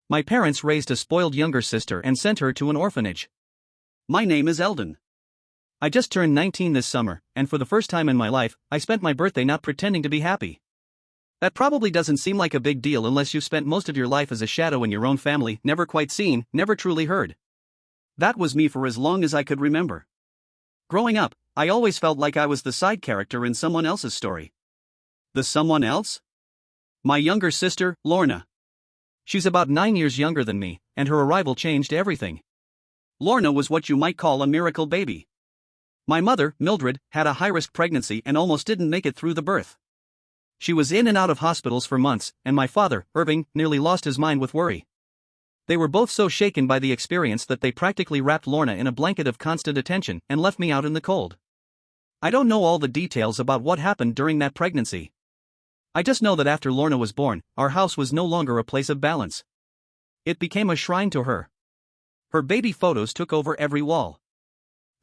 My parents raised a spoiled younger sister and sent her to an orphanage. My name is Eldon. I just turned 19 this summer, and for the first time in my life, I spent my birthday not pretending to be happy. That probably doesn't seem like a big deal unless you've spent most of your life as a shadow in your own family, never quite seen, never truly heard. That was me for as long as I could remember. Growing up, I always felt like I was the side character in someone else's story. The someone else? My younger sister, Lorna. She's about 9 years younger than me, and her arrival changed everything. Lorna was what you might call a miracle baby. My mother, Mildred, had a high-risk pregnancy and almost didn't make it through the birth. She was in and out of hospitals for months, and my father, Irving, nearly lost his mind with worry. They were both so shaken by the experience that they practically wrapped Lorna in a blanket of constant attention and left me out in the cold. I don't know all the details about what happened during that pregnancy. I just know that after Lorna was born, our house was no longer a place of balance. It became a shrine to her. Her baby photos took over every wall.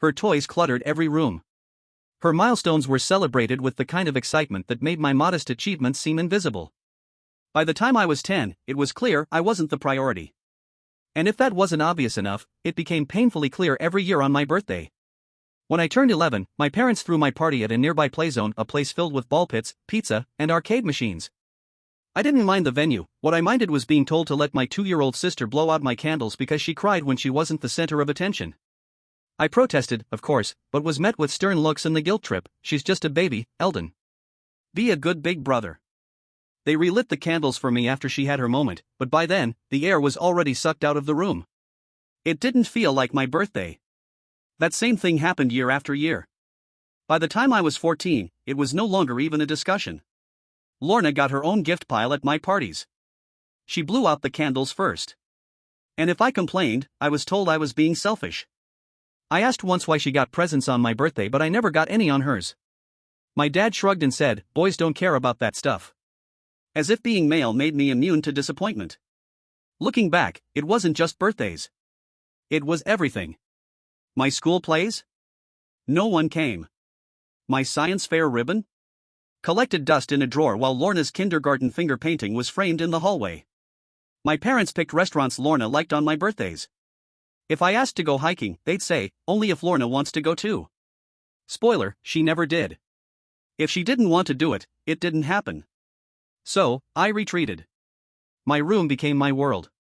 Her toys cluttered every room. Her milestones were celebrated with the kind of excitement that made my modest achievements seem invisible. By the time I was 10, it was clear I wasn't the priority. And if that wasn't obvious enough, it became painfully clear every year on my birthday. When I turned 11, my parents threw my party at a nearby playzone, a place filled with ball pits, pizza, and arcade machines. I didn't mind the venue. What I minded was being told to let my 2-year-old sister blow out my candles because she cried when she wasn't the center of attention. I protested, of course, but was met with stern looks and the guilt trip. She's just a baby, Eldon. Be a good big brother. They relit the candles for me after she had her moment, but by then, the air was already sucked out of the room. It didn't feel like my birthday. That same thing happened year after year. By the time I was 14, it was no longer even a discussion. Lorna got her own gift pile at my parties. She blew out the candles first. And if I complained, I was told I was being selfish. I asked once why she got presents on my birthday, but I never got any on hers. My dad shrugged and said, "Boys don't care about that stuff." As if being male made me immune to disappointment. Looking back, it wasn't just birthdays. It was everything. My school plays? No one came. My science fair ribbon? Collected dust in a drawer while Lorna's kindergarten finger painting was framed in the hallway. My parents picked restaurants Lorna liked on my birthdays. If I asked to go hiking, they'd say, "Only if Lorna wants to go too." Spoiler, she never did. If she didn't want to do it, it didn't happen. So, I retreated. My room became my world.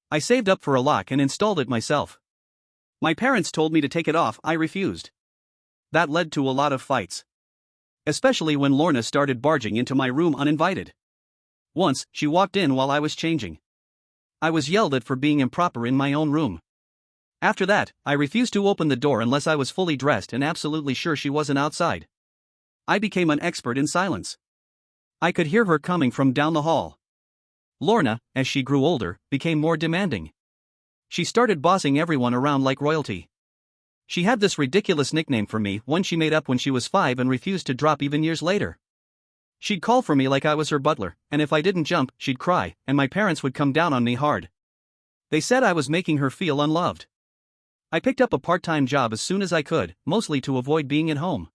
I saved up for a lock and installed it myself. My parents told me to take it off, I refused. That led to a lot of fights. Especially when Lorna started barging into my room uninvited. Once, she walked in while I was changing. I was yelled at for being improper in my own room. After that, I refused to open the door unless I was fully dressed and absolutely sure she wasn't outside. I became an expert in silence. I could hear her coming from down the hall. Lorna, as she grew older, became more demanding. She started bossing everyone around like royalty. She had this ridiculous nickname for me, one she made up when she was 5 and refused to drop even years later. She'd call for me like I was her butler, and if I didn't jump, she'd cry, and my parents would come down on me hard. They said I was making her feel unloved. I picked up a part-time job as soon as I could, mostly to avoid being at home.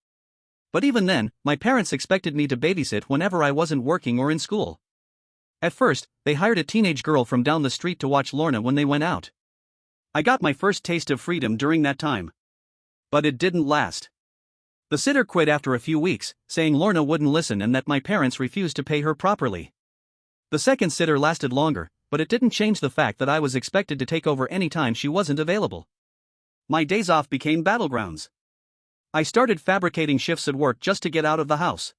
But even then, my parents expected me to babysit whenever I wasn't working or in school. At first, they hired a teenage girl from down the street to watch Lorna when they went out. I got my first taste of freedom during that time. But it didn't last. The sitter quit after a few weeks, saying Lorna wouldn't listen and that my parents refused to pay her properly. The second sitter lasted longer, but it didn't change the fact that I was expected to take over any time she wasn't available. My days off became battlegrounds. I started fabricating shifts at work just to get out of the house.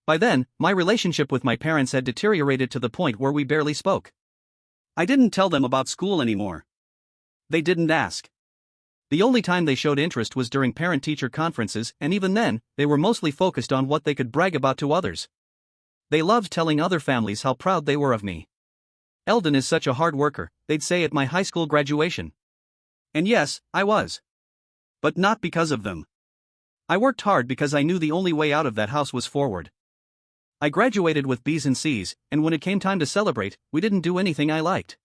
By then, my relationship with my parents had deteriorated to the point where we barely spoke. I didn't tell them about school anymore. They didn't ask. The only time they showed interest was during parent-teacher conferences, and even then, they were mostly focused on what they could brag about to others. They loved telling other families how proud they were of me. "Eldon is such a hard worker," they'd say at my high school graduation. And yes, I was. But not because of them. I worked hard because I knew the only way out of that house was forward. I graduated with B's and C's, and when it came time to celebrate, we didn't do anything I liked.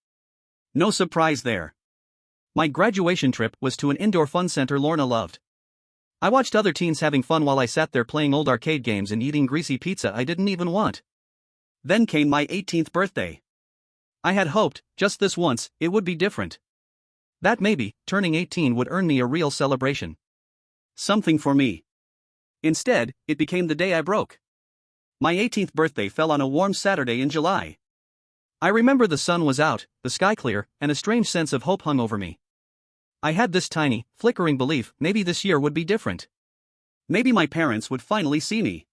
No surprise there. My graduation trip was to an indoor fun center Lorna loved. I watched other teens having fun while I sat there playing old arcade games and eating greasy pizza I didn't even want. Then came my 18th birthday. I had hoped, just this once, it would be different. That maybe, turning 18 would earn me a real celebration. Something for me. Instead, it became the day I broke. My 18th birthday fell on a warm Saturday in July. I remember the sun was out, the sky clear, and a strange sense of hope hung over me. I had this tiny, flickering belief maybe this year would be different. Maybe my parents would finally see me.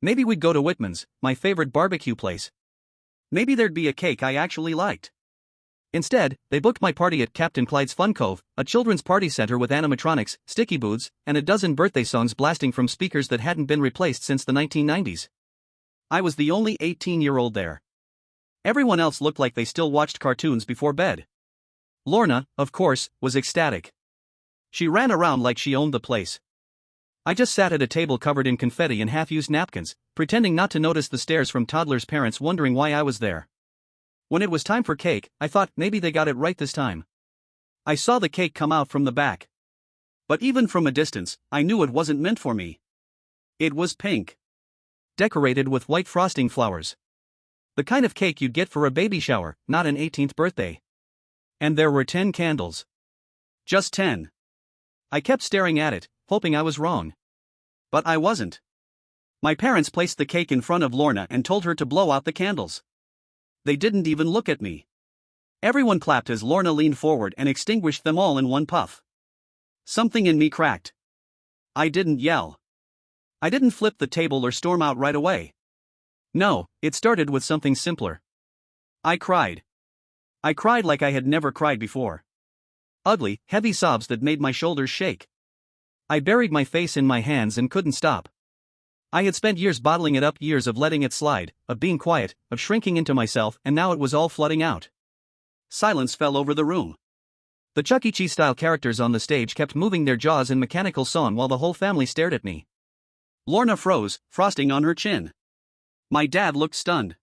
Maybe we'd go to Whitman's, my favorite barbecue place. Maybe there'd be a cake I actually liked. Instead, they booked my party at Captain Clyde's Fun Cove, a children's party center with animatronics, sticky booths, and a dozen birthday songs blasting from speakers that hadn't been replaced since the 1990s. I was the only 18-year-old there. Everyone else looked like they still watched cartoons before bed. Lorna, of course, was ecstatic. She ran around like she owned the place. I just sat at a table covered in confetti and half-used napkins, pretending not to notice the stares from toddlers' parents wondering why I was there. When it was time for cake, I thought maybe they got it right this time. I saw the cake come out from the back. But even from a distance, I knew it wasn't meant for me. It was pink. Decorated with white frosting flowers. The kind of cake you'd get for a baby shower, not an 18th birthday. And there were 10 candles. Just 10. I kept staring at it, hoping I was wrong. But I wasn't. My parents placed the cake in front of Lorna and told her to blow out the candles. They didn't even look at me. Everyone clapped as Lorna leaned forward and extinguished them all in one puff. Something in me cracked. I didn't yell. I didn't flip the table or storm out right away. No, it started with something simpler. I cried. I cried like I had never cried before. Ugly, heavy sobs that made my shoulders shake. I buried my face in my hands and couldn't stop. I had spent years bottling it up, years of letting it slide, of being quiet, of shrinking into myself, and now it was all flooding out. Silence fell over the room. The Chuck E. Cheese-style characters on the stage kept moving their jaws in mechanical song while the whole family stared at me. Lorna froze, frosting on her chin. My dad looked stunned.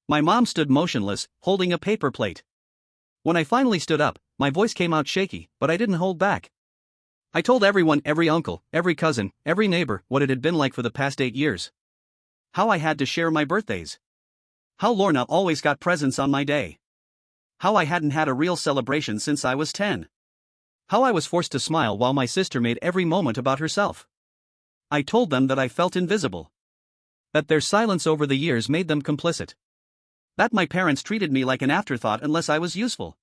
My mom stood motionless, holding a paper plate. When I finally stood up, my voice came out shaky, but I didn't hold back. I told everyone, every uncle, every cousin, every neighbor, what it had been like for the past 8 years. How I had to share my birthdays. How Lorna always got presents on my day. How I hadn't had a real celebration since I was 10. How I was forced to smile while my sister made every moment about herself. I told them that I felt invisible. That their silence over the years made them complicit. That my parents treated me like an afterthought unless I was useful.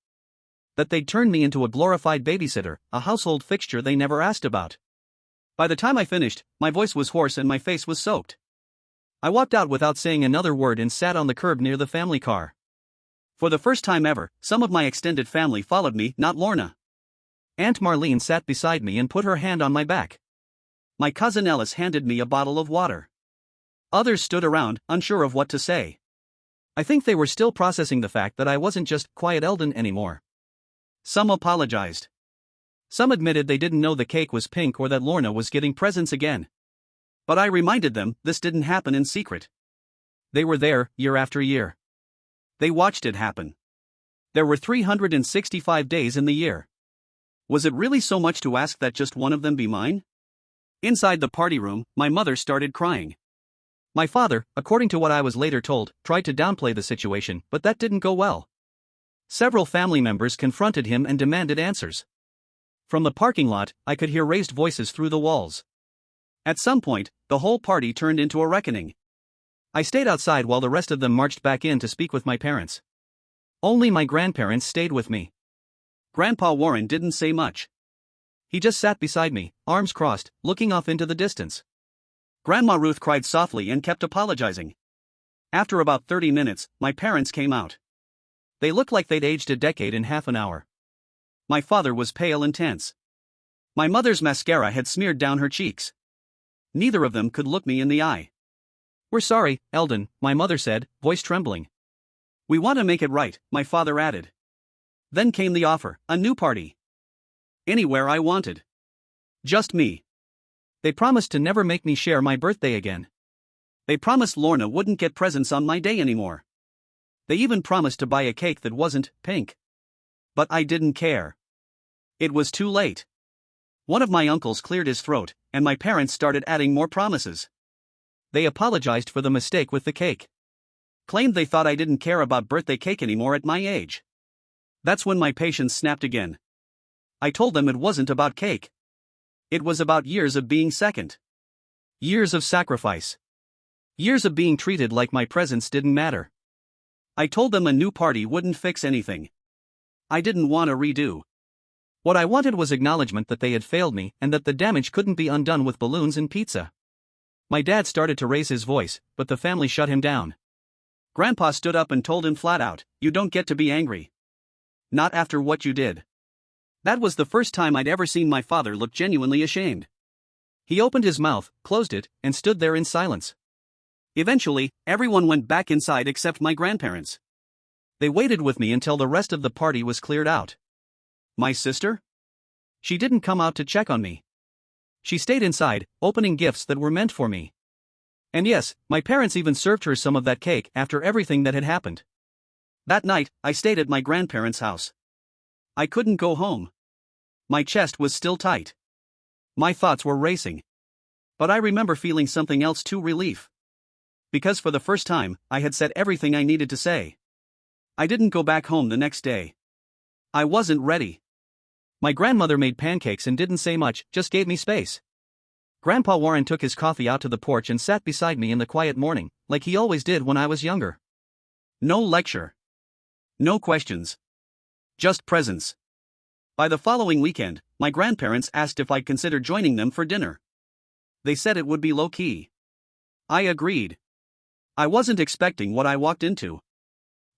That they'd turned me into a glorified babysitter, a household fixture they never asked about. By the time I finished, my voice was hoarse and my face was soaked. I walked out without saying another word and sat on the curb near the family car. For the first time ever, some of my extended family followed me, not Lorna. Aunt Marlene sat beside me and put her hand on my back. My cousin Ellis handed me a bottle of water. Others stood around, unsure of what to say. I think they were still processing the fact that I wasn't just Quiet Eldon anymore. Some apologized. Some admitted they didn't know the cake was pink or that Lorna was getting presents again. But I reminded them this didn't happen in secret. They were there, year after year. They watched it happen. There were 365 days in the year. Was it really so much to ask that just one of them be mine? Inside the party room, my mother started crying. My father, according to what I was later told, tried to downplay the situation, but that didn't go well. Several family members confronted him and demanded answers. From the parking lot, I could hear raised voices through the walls. At some point, the whole party turned into a reckoning. I stayed outside while the rest of them marched back in to speak with my parents. Only my grandparents stayed with me. Grandpa Warren didn't say much. He just sat beside me, arms crossed, looking off into the distance. Grandma Ruth cried softly and kept apologizing. After about 30 minutes, my parents came out. They looked like they'd aged a decade in half an hour. My father was pale and tense. My mother's mascara had smeared down her cheeks. Neither of them could look me in the eye. "We're sorry, Eldon," my mother said, voice trembling. "We want to make it right," my father added. Then came the offer, a new party. Anywhere I wanted. Just me. They promised to never make me share my birthday again. They promised Lorna wouldn't get presents on my day anymore. They even promised to buy a cake that wasn't pink. But I didn't care. It was too late. One of my uncles cleared his throat, and my parents started adding more promises. They apologized for the mistake with the cake. Claimed they thought I didn't care about birthday cake anymore at my age. That's when my patience snapped again. I told them it wasn't about cake. It was about years of being second. Years of sacrifice. Years of being treated like my presence didn't matter. I told them a new party wouldn't fix anything. I didn't want a redo. What I wanted was acknowledgement that they had failed me and that the damage couldn't be undone with balloons and pizza. My dad started to raise his voice, but the family shut him down. Grandpa stood up and told him flat out, "You don't get to be angry. Not after what you did." That was the first time I'd ever seen my father look genuinely ashamed. He opened his mouth, closed it, and stood there in silence. Eventually, everyone went back inside except my grandparents. They waited with me until the rest of the party was cleared out. My sister? She didn't come out to check on me. She stayed inside, opening gifts that were meant for me. And yes, my parents even served her some of that cake after everything that had happened. That night, I stayed at my grandparents' house. I couldn't go home. My chest was still tight. My thoughts were racing. But I remember feeling something else too: relief. Because for the first time, I had said everything I needed to say. I didn't go back home the next day. I wasn't ready. My grandmother made pancakes and didn't say much, just gave me space. Grandpa Warren took his coffee out to the porch and sat beside me in the quiet morning, like he always did when I was younger. No lecture. No questions. Just presence. By the following weekend, my grandparents asked if I'd consider joining them for dinner. They said it would be low-key. I agreed. I wasn't expecting what I walked into.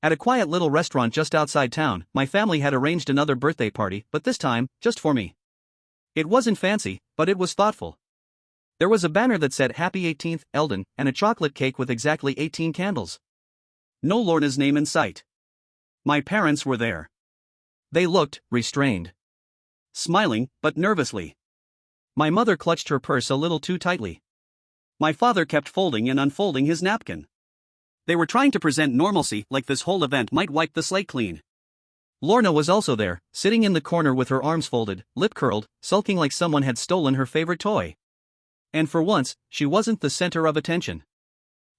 At a quiet little restaurant just outside town, my family had arranged another birthday party, but this time, just for me. It wasn't fancy, but it was thoughtful. There was a banner that said "Happy 18th, Eldon," and a chocolate cake with exactly 18 candles. No Lorna's name in sight. My parents were there. They looked restrained. Smiling, but nervously. My mother clutched her purse a little too tightly. My father kept folding and unfolding his napkin. They were trying to present normalcy, like this whole event might wipe the slate clean. Lorna was also there, sitting in the corner with her arms folded, lip curled, sulking like someone had stolen her favorite toy. And for once, she wasn't the center of attention.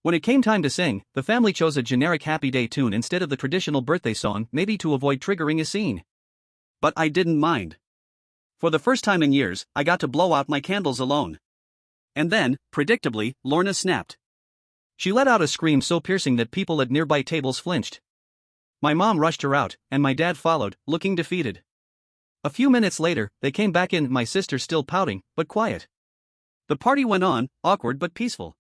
When it came time to sing, the family chose a generic Happy Day tune instead of the traditional birthday song, maybe to avoid triggering a scene. But I didn't mind. For the first time in years, I got to blow out my candles alone. And then, predictably, Lorna snapped. She let out a scream so piercing that people at nearby tables flinched. My mom rushed her out, and my dad followed, looking defeated. A few minutes later, they came back in, my sister still pouting, but quiet. The party went on, awkward but peaceful.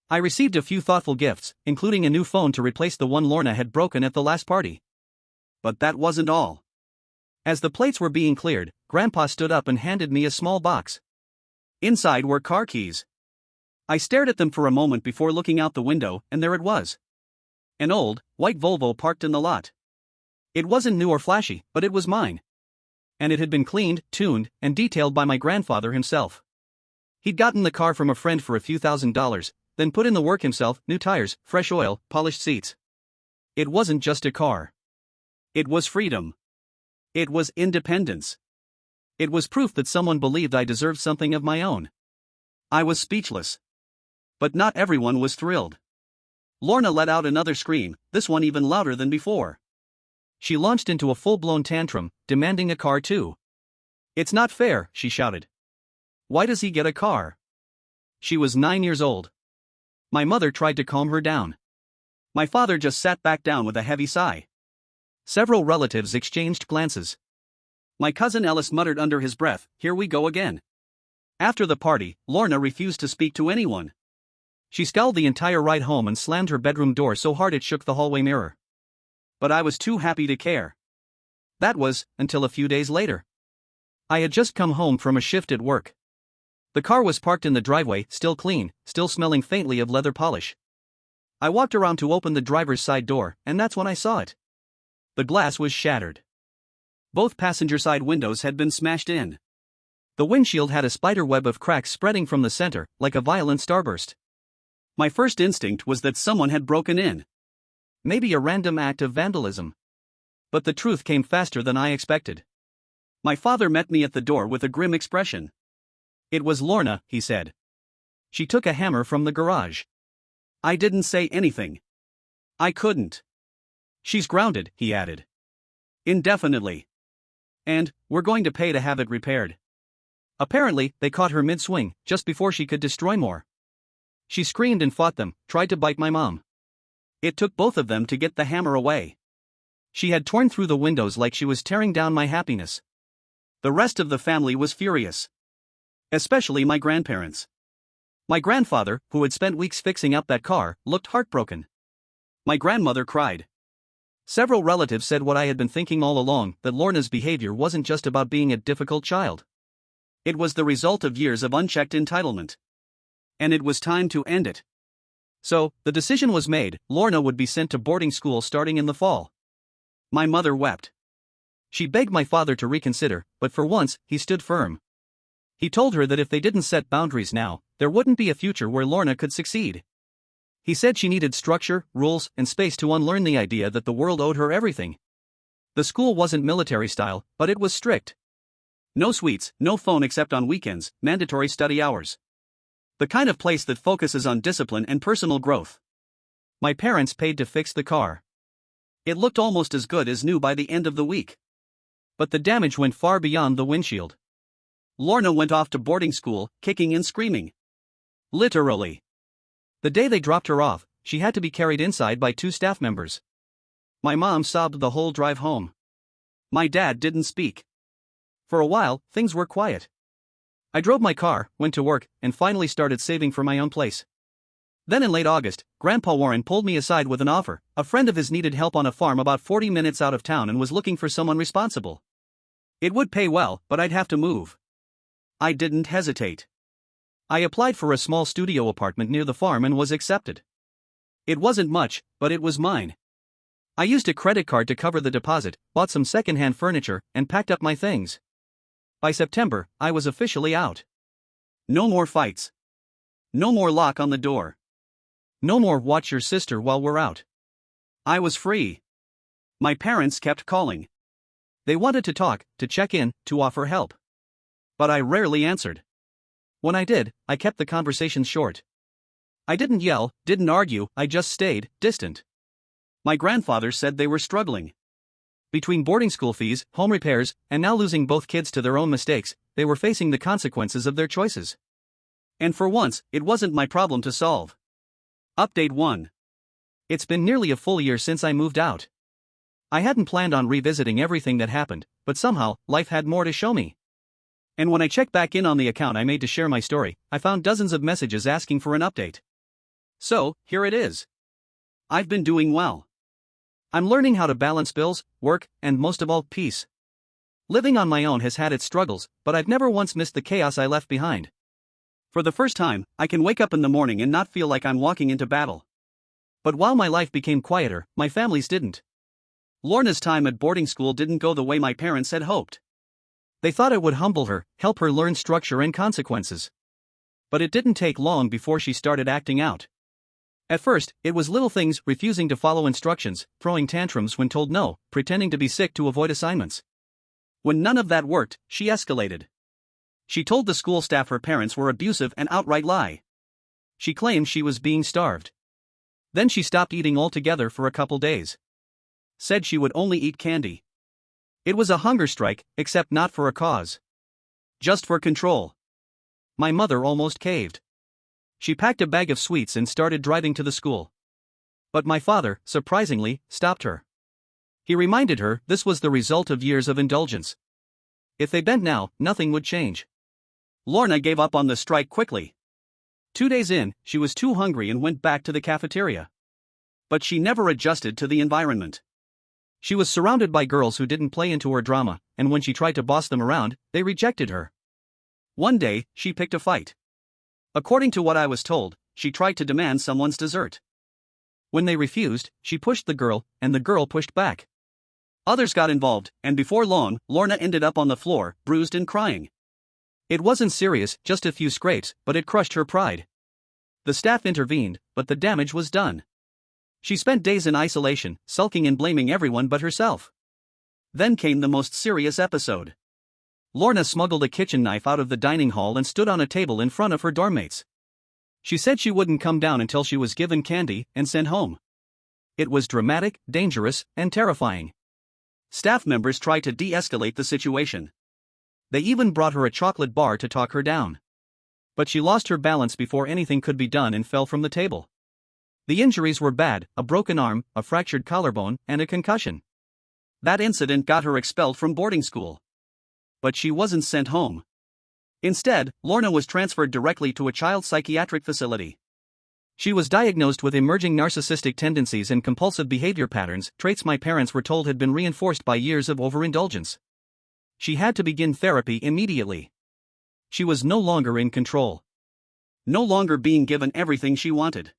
I received a few thoughtful gifts, including a new phone to replace the one Lorna had broken at the last party. But that wasn't all. As the plates were being cleared, Grandpa stood up and handed me a small box. Inside were car keys. I stared at them for a moment before looking out the window, and there it was. An old, white Volvo parked in the lot. It wasn't new or flashy, but it was mine. And it had been cleaned, tuned, and detailed by my grandfather himself. He'd gotten the car from a friend for a few $1,000s, then put in the work himself: new tires, fresh oil, polished seats. It wasn't just a car. It was freedom. It was independence. It was proof that someone believed I deserved something of my own. I was speechless. But not everyone was thrilled. Lorna let out another scream, this one even louder than before. She launched into a full-blown tantrum, demanding a car too. "It's not fair," she shouted. "Why does he get a car?" She was 9 years old. My mother tried to calm her down. My father just sat back down with a heavy sigh. Several relatives exchanged glances. My cousin Ellis muttered under his breath, "Here we go again." After the party, Lorna refused to speak to anyone. She scowled the entire ride home and slammed her bedroom door so hard it shook the hallway mirror. But I was too happy to care. That was, until a few days later. I had just come home from a shift at work. The car was parked in the driveway, still clean, still smelling faintly of leather polish. I walked around to open the driver's side door, and that's when I saw it. The glass was shattered. Both passenger side windows had been smashed in. The windshield had a spider web of cracks spreading from the center, like a violent starburst. My first instinct was that someone had broken in. Maybe a random act of vandalism. But the truth came faster than I expected. My father met me at the door with a grim expression. "It was Lorna," he said. "She took a hammer from the garage." I didn't say anything. I couldn't. She's grounded, he added. Indefinitely. And, we're going to pay to have it repaired. Apparently, they caught her mid-swing, just before she could destroy more. She screamed and fought them, tried to bite my mom. It took both of them to get the hammer away. She had torn through the windows like she was tearing down my happiness. The rest of the family was furious. Especially my grandparents. My grandfather, who had spent weeks fixing up that car, looked heartbroken. My grandmother cried. Several relatives said what I had been thinking all along, that Lorna's behavior wasn't just about being a difficult child. It was the result of years of unchecked entitlement. And it was time to end it. So, the decision was made, Lorna would be sent to boarding school starting in the fall. My mother wept. She begged my father to reconsider, but for once, he stood firm. He told her that if they didn't set boundaries now, there wouldn't be a future where Lorna could succeed. He said she needed structure, rules, and space to unlearn the idea that the world owed her everything. The school wasn't military style, but it was strict. No sweets, no phone except on weekends, mandatory study hours. The kind of place that focuses on discipline and personal growth. My parents paid to fix the car. It looked almost as good as new by the end of the week. But the damage went far beyond the windshield. Lorna went off to boarding school, kicking and screaming. Literally. The day they dropped her off, she had to be carried inside by 2 staff members. My mom sobbed the whole drive home. My dad didn't speak. For a while, things were quiet. I drove my car, went to work, and finally started saving for my own place. Then in late August, Grandpa Warren pulled me aside with an offer. A friend of his needed help on a farm about 40 minutes out of town and was looking for someone responsible. It would pay well, but I'd have to move. I didn't hesitate. I applied for a small studio apartment near the farm and was accepted. It wasn't much, but it was mine. I used a credit card to cover the deposit, bought some secondhand furniture, and packed up my things. By September, I was officially out. No more fights. No more lock on the door. No more watch your sister while we're out. I was free. My parents kept calling. They wanted to talk, to check in, to offer help. But I rarely answered. When I did, I kept the conversations short. I didn't yell, didn't argue, I just stayed distant. My grandfather said they were struggling. Between boarding school fees, home repairs, and now losing both kids to their own mistakes, they were facing the consequences of their choices. And for once, it wasn't my problem to solve. Update 1. It's been nearly a full year since I moved out. I hadn't planned on revisiting everything that happened, but somehow, life had more to show me. And when I checked back in on the account I made to share my story, I found dozens of messages asking for an update. So, here it is. I've been doing well. I'm learning how to balance bills, work, and most of all, peace. Living on my own has had its struggles, but I've never once missed the chaos I left behind. For the first time, I can wake up in the morning and not feel like I'm walking into battle. But while my life became quieter, my family's didn't. Lorna's time at boarding school didn't go the way my parents had hoped. They thought it would humble her, help her learn structure and consequences. But it didn't take long before she started acting out. At first, it was little things, refusing to follow instructions, throwing tantrums when told no, pretending to be sick to avoid assignments. When none of that worked, she escalated. She told the school staff her parents were abusive and outright lie. She claimed she was being starved. Then she stopped eating altogether for a couple days. Said she would only eat candy. It was a hunger strike, except not for a cause. Just for control. My mother almost caved. She packed a bag of sweets and started driving to the school. But my father, surprisingly, stopped her. He reminded her this was the result of years of indulgence. If they bent now, nothing would change. Lorna gave up on the strike quickly. 2 days in, she was too hungry and went back to the cafeteria. But she never adjusted to the environment. She was surrounded by girls who didn't play into her drama, and when she tried to boss them around, they rejected her. One day, she picked a fight. According to what I was told, she tried to demand someone's dessert. When they refused, she pushed the girl, and the girl pushed back. Others got involved, and before long, Lorna ended up on the floor, bruised and crying. It wasn't serious, just a few scrapes, but it crushed her pride. The staff intervened, but the damage was done. She spent days in isolation, sulking and blaming everyone but herself. Then came the most serious episode. Lorna smuggled a kitchen knife out of the dining hall and stood on a table in front of her dorm mates. She said she wouldn't come down until she was given candy and sent home. It was dramatic, dangerous, and terrifying. Staff members tried to de-escalate the situation. They even brought her a chocolate bar to talk her down. But she lost her balance before anything could be done and fell from the table. The injuries were bad: a broken arm, a fractured collarbone, and a concussion. That incident got her expelled from boarding school. But she wasn't sent home. Instead, Lorna was transferred directly to a child psychiatric facility. She was diagnosed with emerging narcissistic tendencies and compulsive behavior patterns, traits my parents were told had been reinforced by years of overindulgence. She had to begin therapy immediately. She was no longer in control. No longer being given everything she wanted.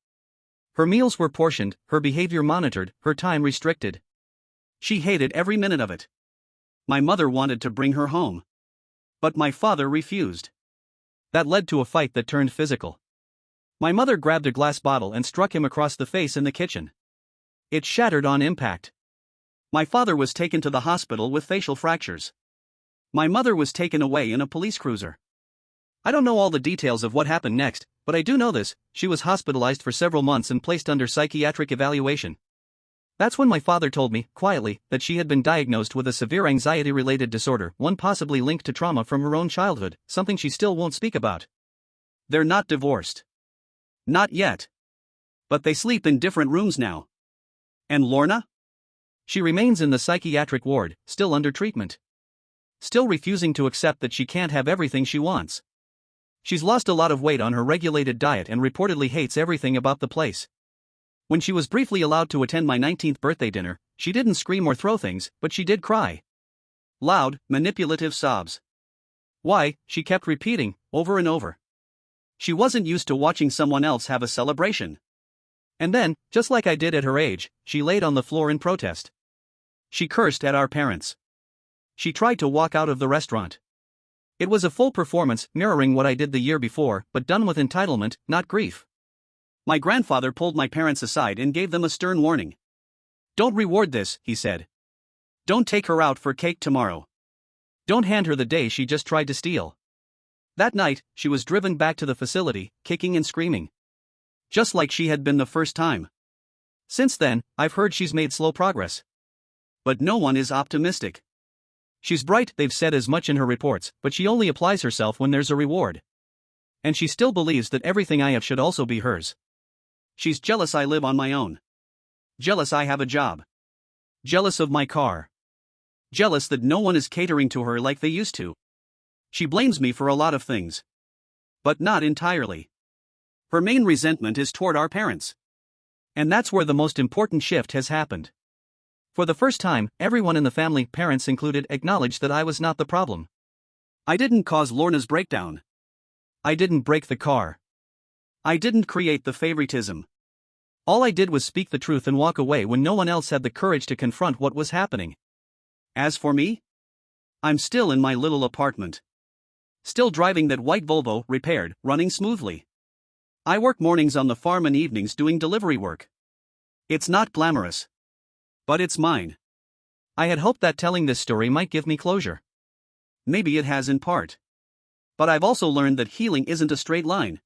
Her meals were portioned, her behavior monitored, her time restricted. She hated every minute of it. My mother wanted to bring her home. But my father refused. That led to a fight that turned physical. My mother grabbed a glass bottle and struck him across the face in the kitchen. It shattered on impact. My father was taken to the hospital with facial fractures. My mother was taken away in a police cruiser. I don't know all the details of what happened next, but I do know this: she was hospitalized for several months and placed under psychiatric evaluation. That's when my father told me, quietly, that she had been diagnosed with a severe anxiety-related disorder, one possibly linked to trauma from her own childhood, something she still won't speak about. They're not divorced. Not yet. But they sleep in different rooms now. And Lorna? She remains in the psychiatric ward, still under treatment. Still refusing to accept that she can't have everything she wants. She's lost a lot of weight on her regulated diet and reportedly hates everything about the place. When she was briefly allowed to attend my 19th birthday dinner, she didn't scream or throw things, but she did cry. Loud, manipulative sobs. Why, she kept repeating, over and over. She wasn't used to watching someone else have a celebration. And then, just like I did at her age, she laid on the floor in protest. She cursed at our parents. She tried to walk out of the restaurant. It was a full performance, mirroring what I did the year before, but done with entitlement, not grief. My grandfather pulled my parents aside and gave them a stern warning. Don't reward this, he said. Don't take her out for cake tomorrow. Don't hand her the day she just tried to steal. That night, she was driven back to the facility, kicking and screaming. Just like she had been the first time. Since then, I've heard she's made slow progress. But no one is optimistic. She's bright, they've said as much in her reports, but she only applies herself when there's a reward. And she still believes that everything I have should also be hers. She's jealous I live on my own. Jealous I have a job. Jealous of my car. Jealous that no one is catering to her like they used to. She blames me for a lot of things. But not entirely. Her main resentment is toward our parents. And that's where the most important shift has happened. For the first time, everyone in the family, parents included, acknowledged that I was not the problem. I didn't cause Lorna's breakdown. I didn't break the car. I didn't create the favoritism. All I did was speak the truth and walk away when no one else had the courage to confront what was happening. As for me, I'm still in my little apartment. Still driving that white Volvo, repaired, running smoothly. I work mornings on the farm and evenings doing delivery work. It's not glamorous. But it's mine. I had hoped that telling this story might give me closure. Maybe it has in part. But I've also learned that healing isn't a straight line.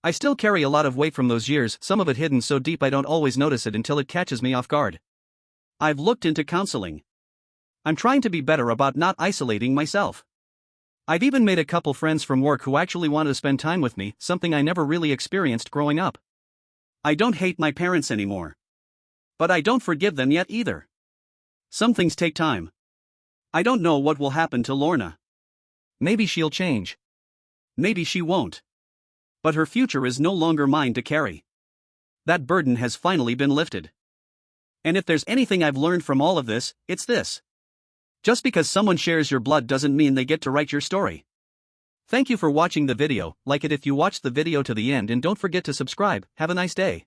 I still carry a lot of weight from those years, some of it hidden so deep I don't always notice it until it catches me off guard. I've looked into counseling. I'm trying to be better about not isolating myself. I've even made a couple friends from work who actually want to spend time with me, something I never really experienced growing up. I don't hate my parents anymore. But I don't forgive them yet either. Some things take time. I don't know what will happen to Lorna. Maybe she'll change. Maybe she won't. But her future is no longer mine to carry. That burden has finally been lifted. And if there's anything I've learned from all of this, it's this. Just because someone shares your blood doesn't mean they get to write your story. Thank you for watching the video, like it if you watched the video to the end and don't forget to subscribe. Have a nice day.